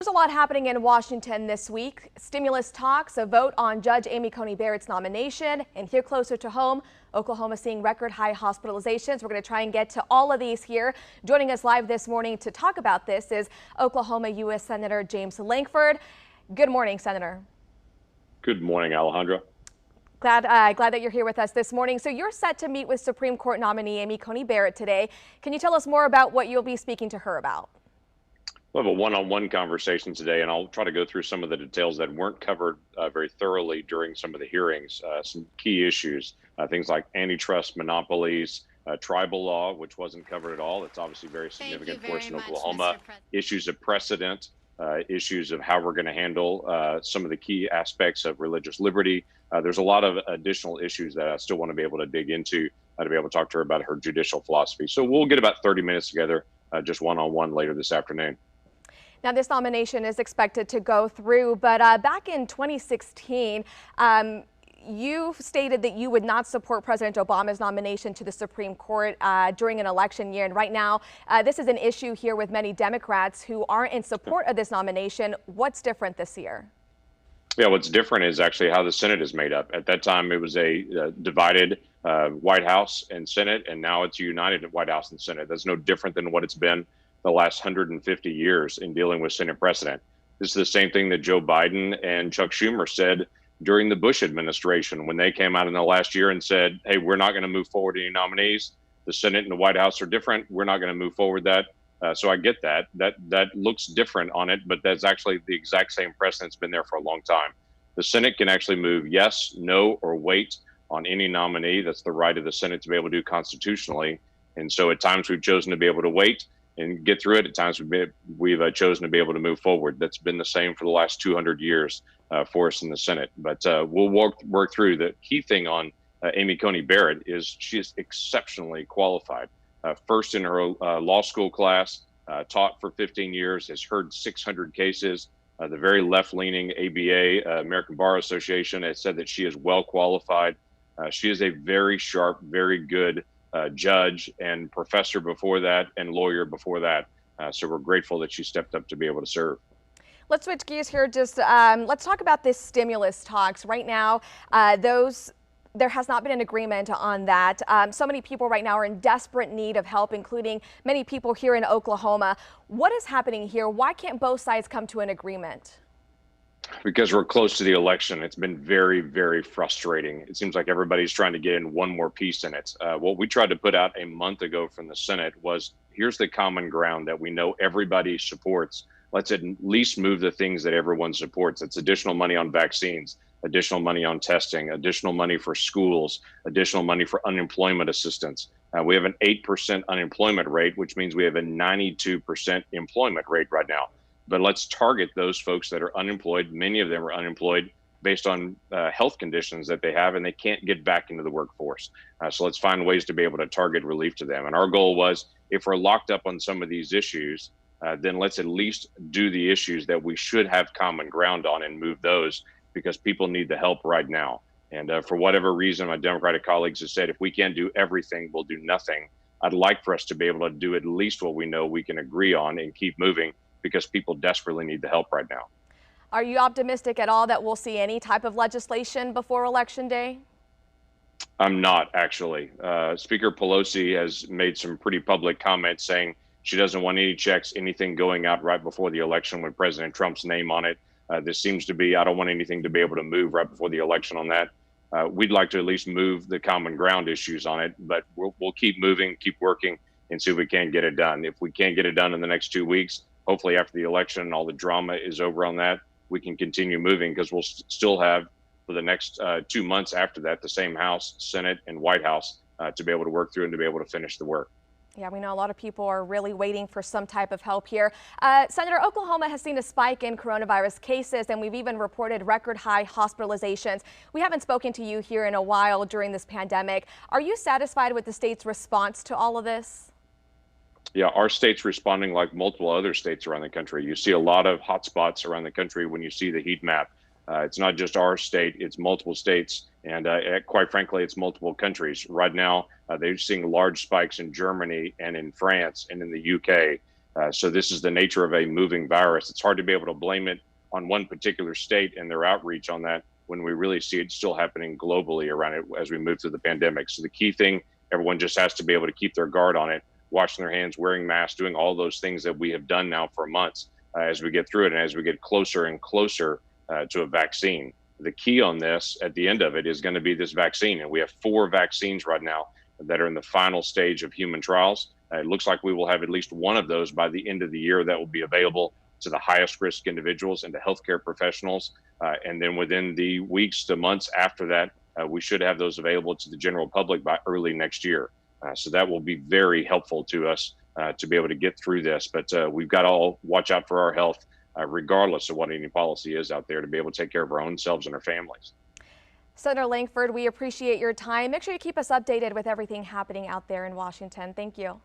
There's a lot happening in Washington this week. Stimulus talks, a vote on Judge Amy Coney Barrett's nomination, and here closer to home, Oklahoma seeing record high hospitalizations. We're going to try and get to all of these here. Joining us live this morning to talk about this is Oklahoma U.S. Senator James Lankford. Good morning, Senator. Good morning, Alejandra. Glad that you're here with us this morning. So you're set to meet with Supreme Court nominee Amy Coney Barrett today. Can you tell us more about what you'll be speaking to her about? We'll have a one-on-one conversation today, and I'll try to go through some of the details that weren't covered very thoroughly during some of the hearings. Some key issues, things like antitrust monopolies, tribal law, which wasn't covered at all. It's obviously very significant for us in Oklahoma. Issues of precedent, issues of how we're going to handle some of the key aspects of religious liberty. There's a lot of additional issues that I still want to be able to dig into to be able to talk to her about her judicial philosophy. So we'll get about 30 minutes together, just one-on-one later this afternoon. Now, this nomination is expected to go through, but back in 2016, you stated that you would not support President Obama's nomination to the Supreme Court during an election year. And right now, this is an issue here with many Democrats who aren't in support of this nomination. What's different this year? Yeah, what's different is actually how the Senate is made up. At that time, it was a divided White House and Senate, and now it's a united White House and Senate. That's no different than what it's been the last 150 years in dealing with Senate precedent. This is the same thing that Joe Biden and Chuck Schumer said during the Bush administration when they came out in the last year and said, hey, we're not going to move forward any nominees. The Senate and the White House are different. We're not going to move forward that. So I get that. That looks different on it, but that's actually the exact same precedent's been there for a long time. The Senate can actually move yes, no, or wait on any nominee. That's the right of the Senate to be able to do constitutionally. And so at times we've chosen to be able to wait and get through it. At times we've chosen to be able to move forward. That's been the same for the last 200 years for us in the Senate. But we'll work through. The key thing on Amy Coney Barrett is she is exceptionally qualified. First in her law school class, taught for 15 years, has heard 600 cases. The very left-leaning ABA, American Bar Association, has said that she is well qualified. She is a very sharp, very good judge and professor before that and lawyer before that. So we're grateful that she stepped up to be able to serve. Let's switch gears here. Just let's talk about this stimulus talks. Right now, there has not been an agreement on that. So many people right now are in desperate need of help, including many people here in Oklahoma. What is happening here? Why can't both sides come to an agreement? Because we're close to the election. It's been very, very frustrating. It seems like everybody's trying to get in one more piece in it. What we tried to put out a month ago from the Senate was, here's the common ground that we know everybody supports. Let's at least move the things that everyone supports. It's additional money on vaccines, additional money on testing, additional money for schools, additional money for unemployment assistance. We have an 8% unemployment rate, which means we have a 92% employment rate right now. But let's target those folks that are unemployed. Many of them are unemployed based on health conditions that they have, and they can't get back into the workforce. So let's find ways to be able to target relief to them. And our goal was, if we're locked up on some of these issues, then let's at least do the issues that we should have common ground on and move those, because people need the help right now. And for whatever reason, my Democratic colleagues have said, if we can't do everything, we'll do nothing. I'd like for us to be able to do at least what we know we can agree on and keep moving, because people desperately need the help right now. Are you optimistic at all that we'll see any type of legislation before Election Day? I'm not, actually. Speaker Pelosi has made some pretty public comments saying she doesn't want any checks, anything going out right before the election with President Trump's name on it. This seems to be, I don't want anything to be able to move right before the election on that. We'd like to at least move the common ground issues on it, but we'll keep moving, keep working, and see if we can get it done. If we can't get it done in the next 2 weeks, hopefully after the election and all the drama is over on that, we can continue moving, because we'll still have, for the next 2 months after that, the same House, Senate, and White House to be able to work through and to be able to finish the work. Yeah, we know a lot of people are really waiting for some type of help here. Senator, Oklahoma has seen a spike in coronavirus cases, and we've even reported record high hospitalizations. We haven't spoken to you here in a while during this pandemic. Are you satisfied with the state's response to all of this? Yeah, our state's responding like multiple other states around the country. You see a lot of hot spots around the country when you see the heat map. It's not just our state, it's multiple states. And quite frankly, it's multiple countries. Right now, they're seeing large spikes in Germany and in France and in the UK. So this is the nature of a moving virus. It's hard to be able to blame it on one particular state and their outreach on that when we really see it still happening globally around it as we move through the pandemic. So the key thing, everyone just has to be able to keep their guard on it, washing their hands, wearing masks, doing all those things that we have done now for months as we get through it and as we get closer and closer to a vaccine. The key on this at the end of it is going to be this vaccine. And we have 4 vaccines right now that are in the final stage of human trials. It looks like we will have at least one of those by the end of the year that will be available to the highest risk individuals and to healthcare professionals. And then within the weeks to months after that, we should have those available to the general public by early next year. So that will be very helpful to us to be able to get through this. But we've got to all watch out for our health, regardless of what any policy is out there, to be able to take care of our own selves and our families. Senator Lankford, we appreciate your time. Make sure you keep us updated with everything happening out there in Washington. Thank you.